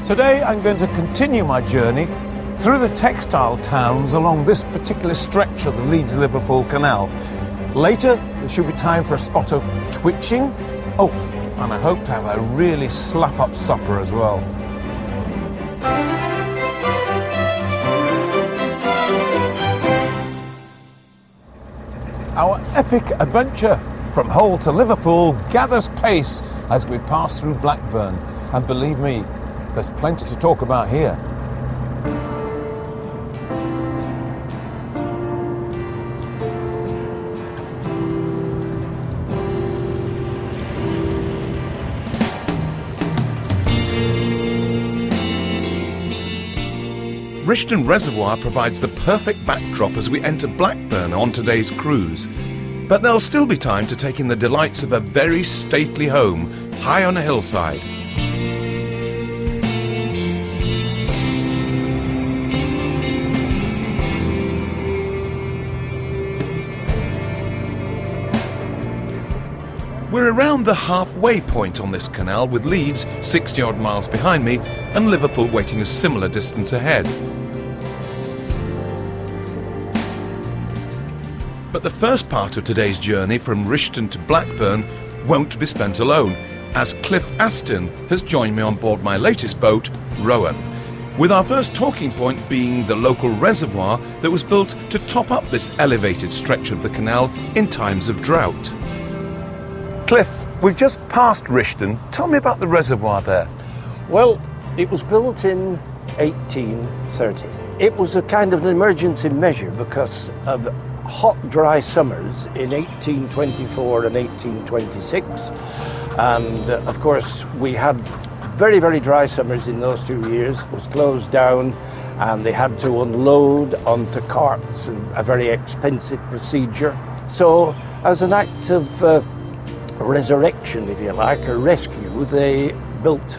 Today I'm going to continue my journey through the textile towns along this particular stretch of the Leeds Liverpool Canal. Later there should be time for a spot of twitching. Oh, and I hope to have a really slap-up supper as well. Our epic adventure from Hull to Liverpool gathers pace as we pass through Blackburn. And believe me, there's plenty to talk about here. Rishton Reservoir provides the perfect backdrop as we enter Blackburn on today's cruise. But there'll still be time to take in the delights of a very stately home high on a hillside. We're around the halfway point on this canal, with Leeds 60-odd miles behind me and Liverpool waiting a similar distance ahead. But the first part of today's journey from Rishton to Blackburn won't be spent alone, as Cliff Aston has joined me on board my latest boat, Rowan, with our first talking point being the local reservoir that was built to top up this elevated stretch of the canal in times of drought. Cliff, we've just passed Rishton. Tell me about the reservoir there. Well, it was built in 1830. It was a kind of an emergency measure because of hot, dry summers in 1824 and 1826. And of course, we had very, very dry summers in those 2 years. It was closed down and they had to unload onto carts, and a very expensive procedure. So as an act of resurrection, if you like, a rescue, they built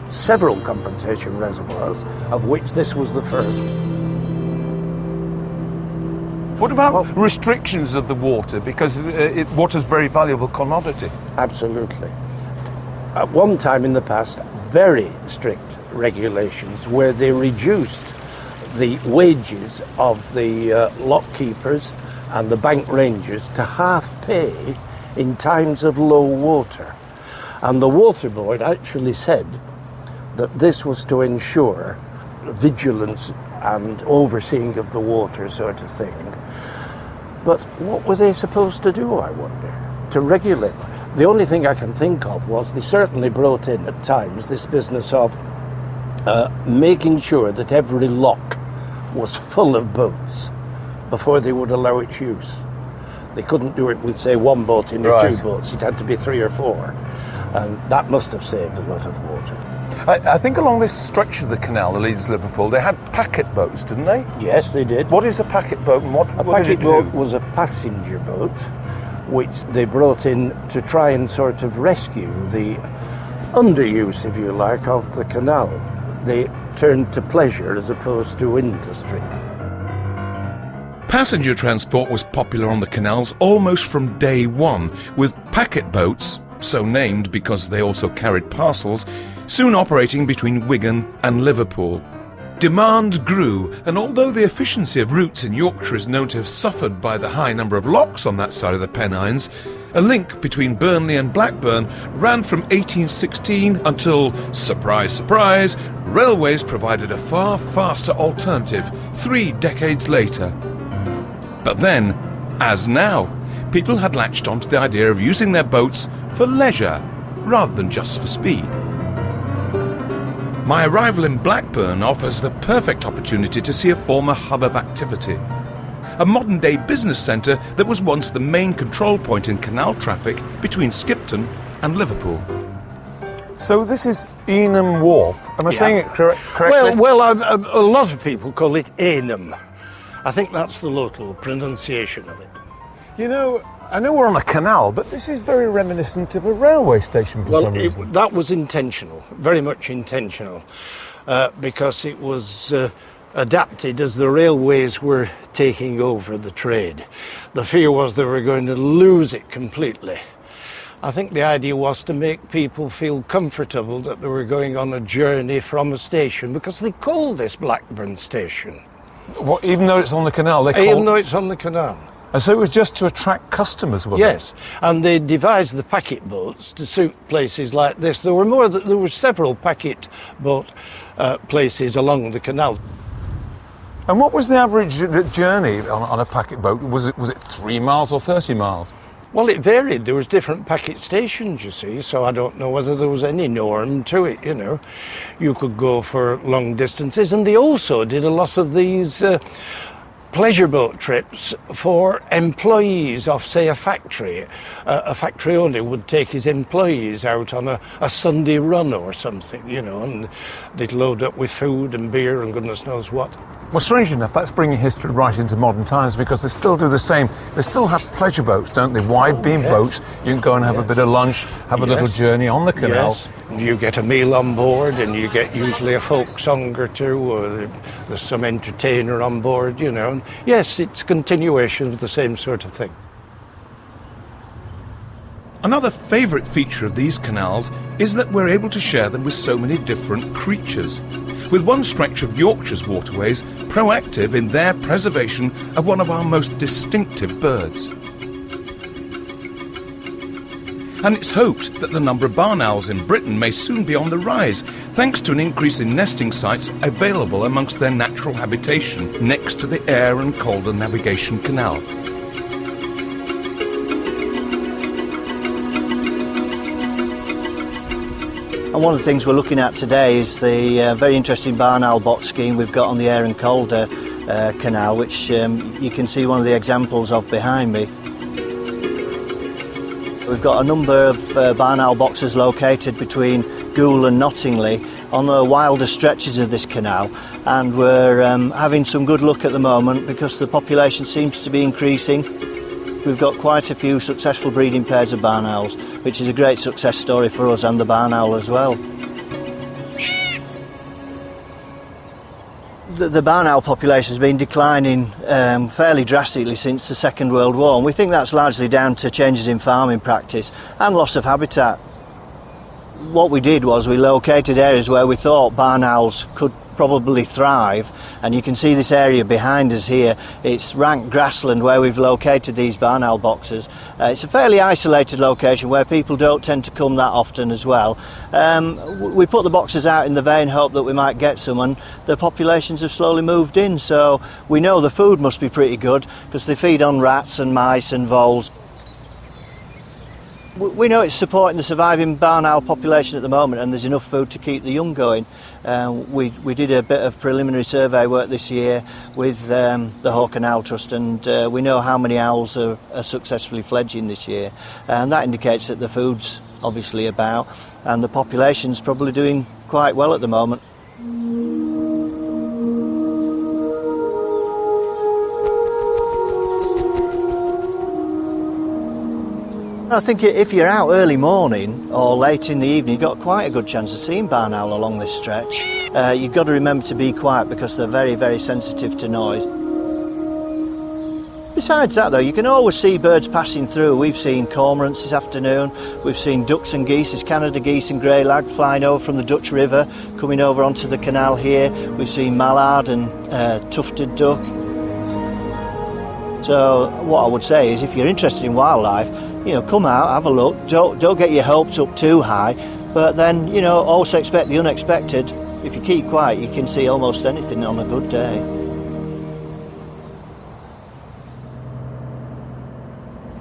several compensation reservoirs, of which this was the first. What about restrictions of the water? Because water's a very valuable commodity. Absolutely. At one time in the past, very strict regulations where they reduced the wages of the lock keepers and the bank rangers to half pay in times of low water. And the water board actually said that this was to ensure vigilance and overseeing of the water, sort of thing. But what were they supposed to do, I wonder, to regulate? The only thing I can think of was they certainly brought in at times this business of making sure that every lock was full of boats before they would allow its use. They couldn't do it with, say, one boat in or two boats. It had to be 3 or 4. And that must have saved a lot of water. I think along this stretch of the canal, the Leeds-Liverpool, they had packet boats, didn't they? Yes, they did. What is a packet boat and what did it do? A packet boat was a passenger boat which they brought in to try and sort of rescue the underuse, if you like, of the canal. They turned to pleasure as opposed to industry. Passenger transport was popular on the canals almost from day one, with packet boats, so named because they also carried parcels, soon operating between Wigan and Liverpool. Demand grew, and although the efficiency of routes in Yorkshire is known to have suffered by the high number of locks on that side of the Pennines, a link between Burnley and Blackburn ran from 1816 until, surprise, surprise, railways provided a far faster alternative 3 decades later. But then, as now, people had latched onto the idea of using their boats for leisure rather than just for speed. My arrival in Blackburn offers the perfect opportunity to see a former hub of activity. A modern-day business centre that was once the main control point in canal traffic between Skipton and Liverpool. So this is Enham Wharf. Am I saying it correctly? Well, a lot of people call it Enham. I think that's the local pronunciation of it. You know, I know we're on a canal, but this is very reminiscent of a railway station for some reason. That was intentional, very much intentional, because it was adapted as the railways were taking over the trade. The fear was they were going to lose it completely. I think the idea was to make people feel comfortable that they were going on a journey from a station, because they call this Blackburn station. What, even though it's on the canal, Even though it's on the canal. And so it was just to attract customers, wasn't it? Yes, and they devised the packet boats to suit places like this. There were several packet boat places along the canal. And what was the average journey on a packet boat? Was it 3 miles or 30 miles? Well, it varied. There was different packet stations, you see, so I don't know whether there was any norm to it, you know. You could go for long distances, and they also did a lot of these pleasure boat trips for employees of, say, a factory. A factory owner would take his employees out on a Sunday run or something, you know, and they'd load up with food and beer and goodness knows what. Well, strange enough, that's bringing history right into modern times, because they still do the same. They still have pleasure boats, don't they? Wide beam boats. You can go and have a bit of lunch, have a little journey on the canal. Yes. You get a meal on board, and you get usually a folk song or two, or there's some entertainer on board, you know. And yes, it's continuation of the same sort of thing. Another favourite feature of these canals is that we're able to share them with so many different creatures, with one stretch of Yorkshire's waterways proactive in their preservation of one of our most distinctive birds. And it's hoped that the number of barn owls in Britain may soon be on the rise, thanks to an increase in nesting sites available amongst their natural habitation next to the Aire and Calder navigation canal. And one of the things we're looking at today is the very interesting barn owl box scheme we've got on the Aire and Calder canal, which you can see one of the examples of behind me. We've got a number of barn owl boxes located between Goole and Nottingley on the wilder stretches of this canal, and we're having some good luck at the moment because the population seems to be increasing. We've got quite a few successful breeding pairs of barn owls, which is a great success story for us and the barn owl as well. The barn owl population has been declining fairly drastically since the Second World War, and we think that's largely down to changes in farming practice and loss of habitat. What we did was we located areas where we thought barn owls could probably thrive, and you can see this area behind us here. It's rank grassland where we've located these barn owl boxes. It's a fairly isolated location where people don't tend to come that often as well. We put the boxes out in the vain hope that we might get some, and the populations have slowly moved in, so we know the food must be pretty good because they feed on rats and mice and voles. We know it's supporting the surviving barn owl population at the moment, and there's enough food to keep the young going. We did a bit of preliminary survey work this year with the Hoghton Tower Trust, and we know how many owls are successfully fledging this year, and that indicates that the food's obviously about, and the population's probably doing quite well at the moment. I think if you're out early morning or late in the evening, you've got quite a good chance of seeing barn owl along this stretch. You've got to remember to be quiet because they're very, very sensitive to noise. Besides that though, you can always see birds passing through. We've seen cormorants this afternoon, we've seen ducks and geese, there's Canada geese and grey lag flying over from the Dutch River, coming over onto the canal here. We've seen mallard and tufted duck. So what I would say is if you're interested in wildlife, you know, come out, have a look, don't get your hopes up too high, but then, you know, also expect the unexpected. If you keep quiet, you can see almost anything on a good day.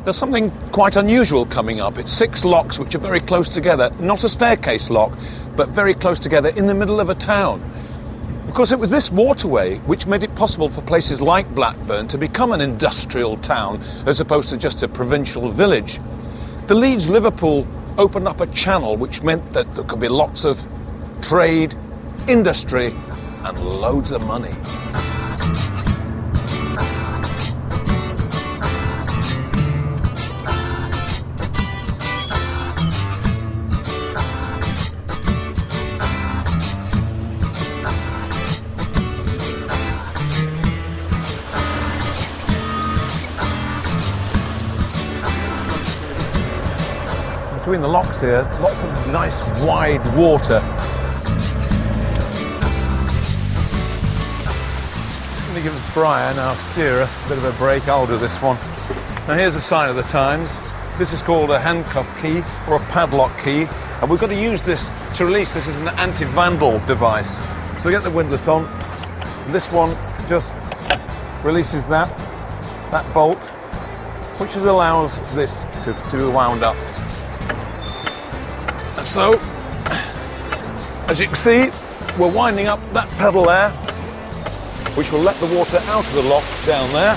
There's something quite unusual coming up. It's 6 locks which are very close together, not a staircase lock, but very close together in the middle of a town. Of course, it was this waterway which made it possible for places like Blackburn to become an industrial town as opposed to just a provincial village. The Leeds Liverpool opened up a channel which meant that there could be lots of trade, industry and loads of money. between the locks here, lots of nice wide water. Just going to give Brian, our steerer, a bit of a break. I'll do this one. Now here's a sign of the times. This is called a handcuff key or a padlock key, and we've got to use this to release. This is an anti-vandal device. So we get the windlass on, and this one just releases that bolt, which allows this to be wound up. And so, as you can see, we're winding up that pedal there, which will let the water out of the lock down there.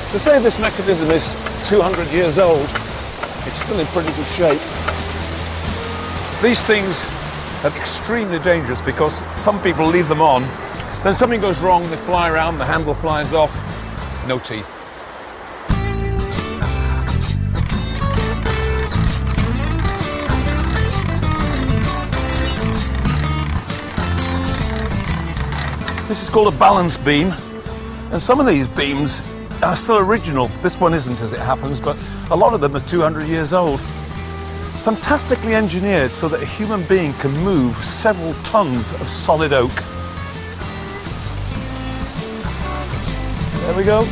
To say this mechanism is 200 years old, it's still in pretty good shape. These things are extremely dangerous because some people leave them on, then something goes wrong, they fly around, the handle flies off, no teeth. This is called a balance beam, and some of these beams are still original. This one isn't, as it happens, but a lot of them are 200 years old. Fantastically engineered so that a human being can move several tons of solid oak. There we go.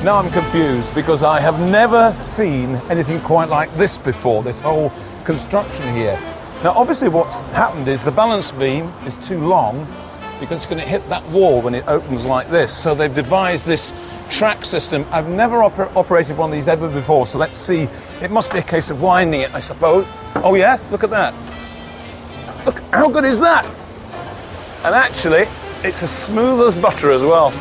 Now I'm confused because I have never seen anything quite like this before, this whole construction here. Now obviously what's happened is the balance beam is too long because it's going to hit that wall when it opens like this. So they've devised this track system. I've never operated one of these ever before, so let's see. It must be a case of winding it, I suppose. Oh yeah, look at that. Look, how good is that? And actually, it's as smooth as butter as well.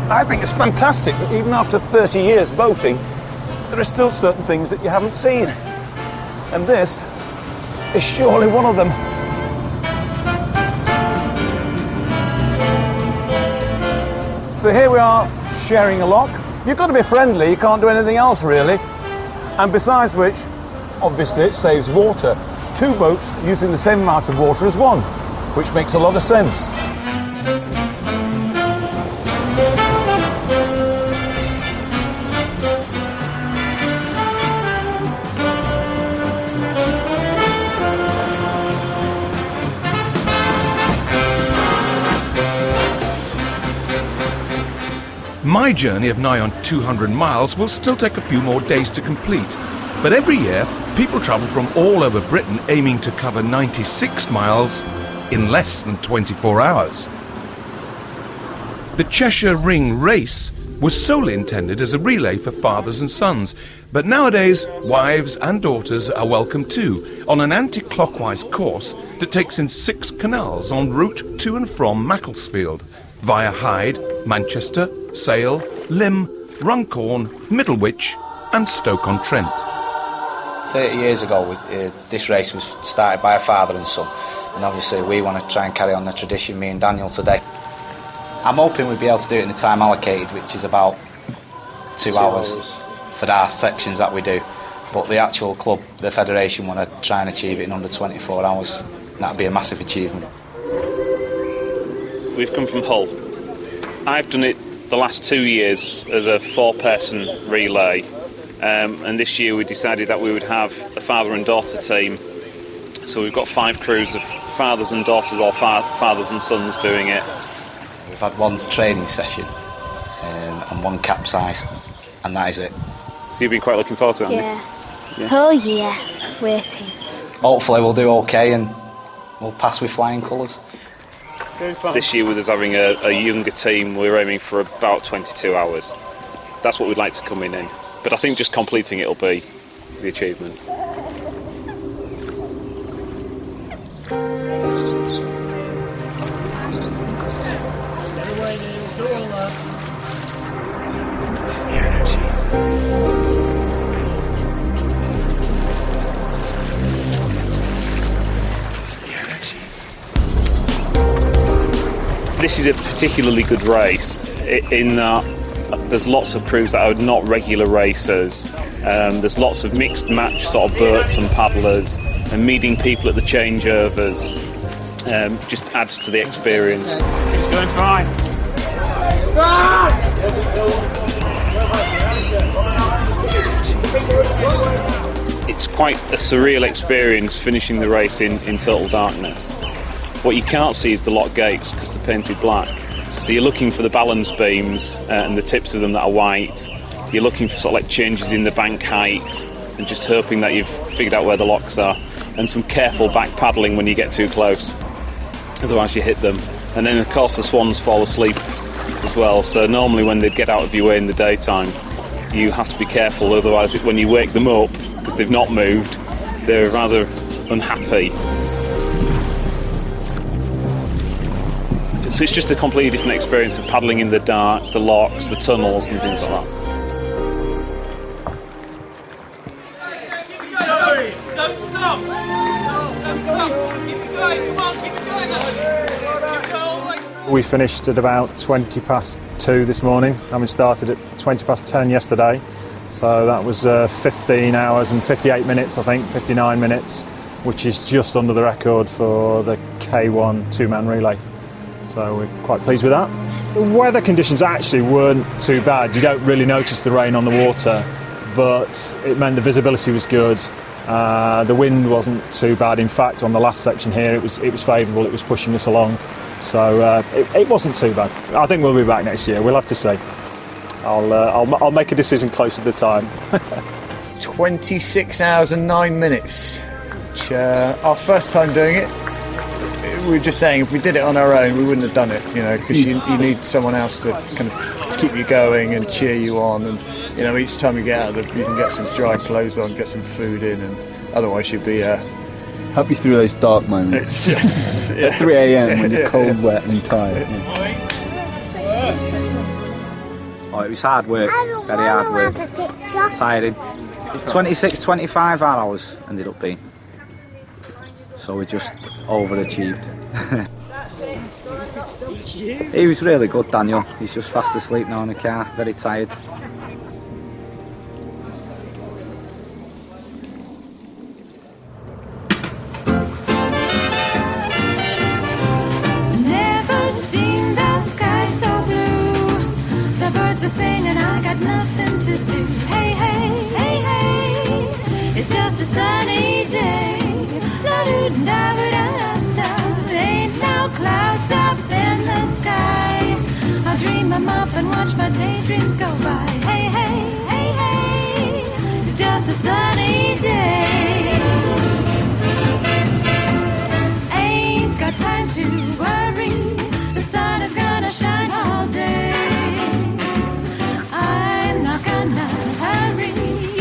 I think it's fantastic that even after 30 years boating, there are still certain things that you haven't seen. And this is surely one of them. So here we are, sharing a lock. You've got to be friendly, you can't do anything else really. And besides which, obviously it saves water. Two boats using the same amount of water as one, which makes a lot of sense. My journey of nigh on 200 miles will still take a few more days to complete, but every year people travel from all over Britain aiming to cover 96 miles in less than 24 hours. The Cheshire Ring race was solely intended as a relay for fathers and sons, but nowadays wives and daughters are welcome too on an anti-clockwise course that takes in 6 canals en route to and from Macclesfield via Hyde, Manchester, Sale, Lymm, Runcorn, Middlewich and Stoke-on-Trent. 30 years ago, this race was started by a father and son, and obviously we want to try and carry on the tradition, me and Daniel, today. I'm hoping we'll be able to do it in the time allocated, which is about 2 hours for our sections that we do. But the actual club, the federation, want to try and achieve it in under 24 hours. That'd be a massive achievement. We've come from Hull. I've done it the last 2 years as a 4-person relay, and this year we decided that we would have a father and daughter team. So we've got 5 crews of fathers and daughters, or fathers and sons doing it. We've had 1 training session and 1 capsize, and that is it. So you've been quite looking forward to it, Andy? Yeah. Oh yeah, waiting. Hopefully we'll do okay and we'll pass with flying colours. This year, with us having a younger team, we're aiming for about 22 hours. That's what we'd like to come in. But I think just completing it will be the achievement. This is a particularly good race in that there's lots of crews that are not regular racers. There's lots of mixed match sort of boats and paddlers, and meeting people at the changeovers just adds to the experience. It's going fine. It's quite a surreal experience finishing the race in total darkness. What you can't see is the lock gates because they're painted black. So you're looking for the balance beams and the tips of them that are white. You're looking for sort of like changes in the bank height and just hoping that you've figured out where the locks are, and some careful back paddling when you get too close. Otherwise you hit them. And then of course the swans fall asleep as well. So normally when they get out of your way in the daytime, you have to be careful, otherwise when you wake them up, because they've not moved, they're rather unhappy. So it's just a completely different experience of paddling in the dark, the locks, the tunnels and things like that. Don't stop! Don't stop! Keep it going, come on, keep it going now! Keep it going all the way through. We finished at about 20 past 2 this morning, having started at 20 past 10 yesterday. So that was 15 hours and 58 minutes, I think, 59 minutes, which is just under the record for the K1 two-man relay. So we're quite pleased with that. The weather conditions actually weren't too bad. You don't really notice the rain on the water, but it meant the visibility was good. The wind wasn't too bad. In fact, on the last section here, it was favourable. It was pushing us along. So it wasn't too bad. I think we'll be back next year. We'll have to see. I'll make a decision closer to the time. 26 hours and 9 minutes, which our first time doing it. We were just saying if we did it on our own, we wouldn't have done it, you know, because you need someone else to kind of keep you going and cheer you on, and you know, each time you get out of you can get some dry clothes on, get some food in, and otherwise you'd be help you through those dark moments. Yes, yeah. At 3 a.m. when you're cold, wet and tired. Oh, it was hard work, very hard work, tiring. 26, 25 hours ended up being. So we just overachieved. He was really good, Daniel. He's just fast asleep now in the car, very tired. Never seen the sky so blue. The birds are singing, I got nothing to do. Hey, hey, hey, hey, it's just a sunny day. Ain't no clouds up in the sky. I'll dream them up and watch my daydreams go by. Hey, hey, hey, hey, it's just a sunny day. Ain't got time to worry, the sun is gonna shine all day. I'm not gonna hurry,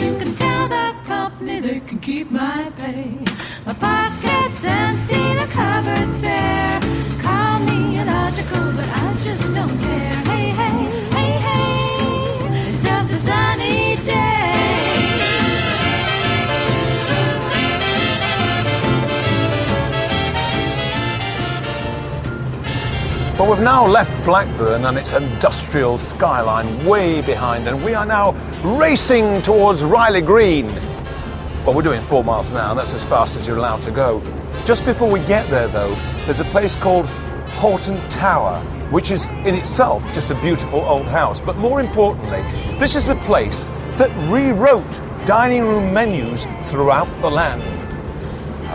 you can tell the company they can keep my pay. My pocket's empty, the cupboard's bare. Call me illogical, but I just don't care. Hey, hey, hey, hey, it's just a sunny day. Well, we've now left Blackburn and its industrial skyline way behind, and we are now racing towards Riley Green. Well, we're doing 4 miles an hour, that's as fast as you're allowed to go. Just before we get there, though, there's a place called Hoghton Tower, which is in itself just a beautiful old house. But more importantly, this is the place that rewrote dining room menus throughout the land.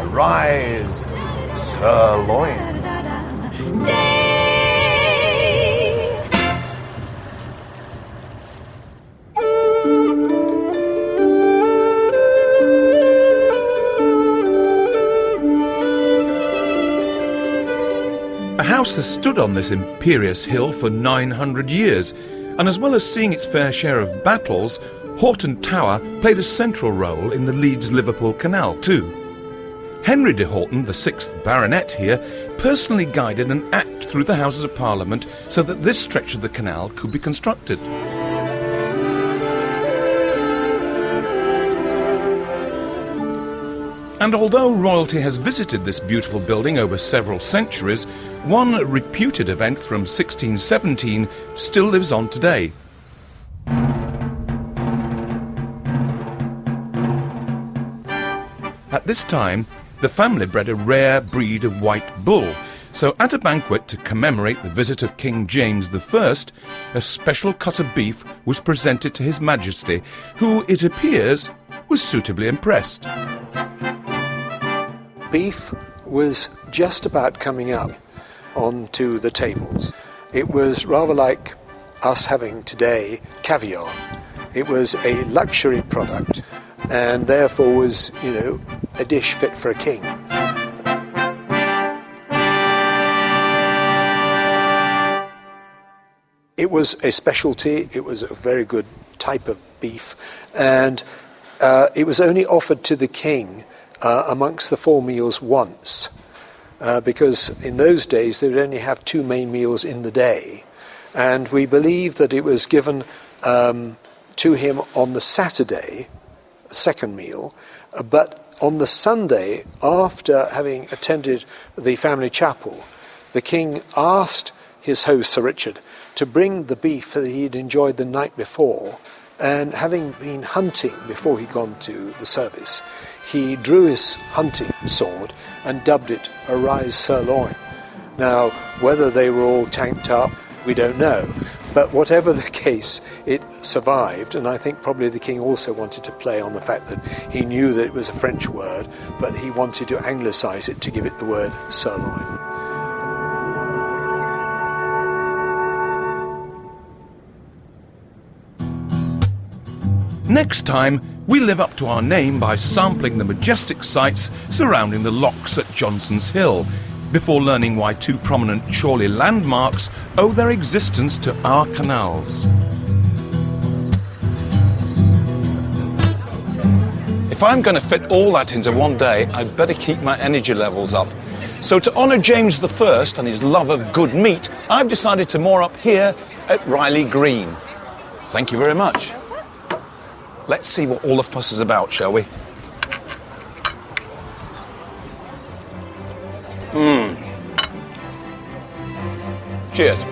Arise, sirloin. The house has stood on this imperious hill for 900 years, and as well as seeing its fair share of battles, Hoghton Tower played a central role in the Leeds-Liverpool Canal too. Henry de Hoghton, the 6th Baronet here, personally guided an act through the Houses of Parliament so that this stretch of the canal could be constructed. And although royalty has visited this beautiful building over several centuries, one reputed event from 1617 still lives on today. At this time, the family bred a rare breed of white bull, so at a banquet to commemorate the visit of King James I, a special cut of beef was presented to His Majesty, who, it appears, was suitably impressed. Beef was just about coming up onto the tables. It was rather like us having today caviar. It was a luxury product and therefore was, a dish fit for a king. It was a specialty, it was a very good type of beef, and it was only offered to the king amongst the 4 meals once, because in those days they would only have 2 main meals in the day, and we believe that it was given to him on the Saturday, the second meal, but on the Sunday, after having attended the family chapel, the king asked his host, Sir Richard, to bring the beef that he'd enjoyed the night before, and having been hunting before he'd gone to the service, he drew his hunting sword and dubbed it a Rise Sirloin. Now, whether they were all tanked up, we don't know, but whatever the case, it survived, and I think probably the king also wanted to play on the fact that he knew that it was a French word, but he wanted to anglicise it to give it the word sirloin. Next time, we live up to our name by sampling the majestic sights surrounding the locks at Johnson's Hill, before learning why 2 prominent Chorley landmarks owe their existence to our canals. If I'm going to fit all that into one day, I'd better keep my energy levels up. So to honour James I and his love of good meat, I've decided to moor up here at Riley Green. Thank you very much. Let's see what all the fuss is about, shall we? Cheers.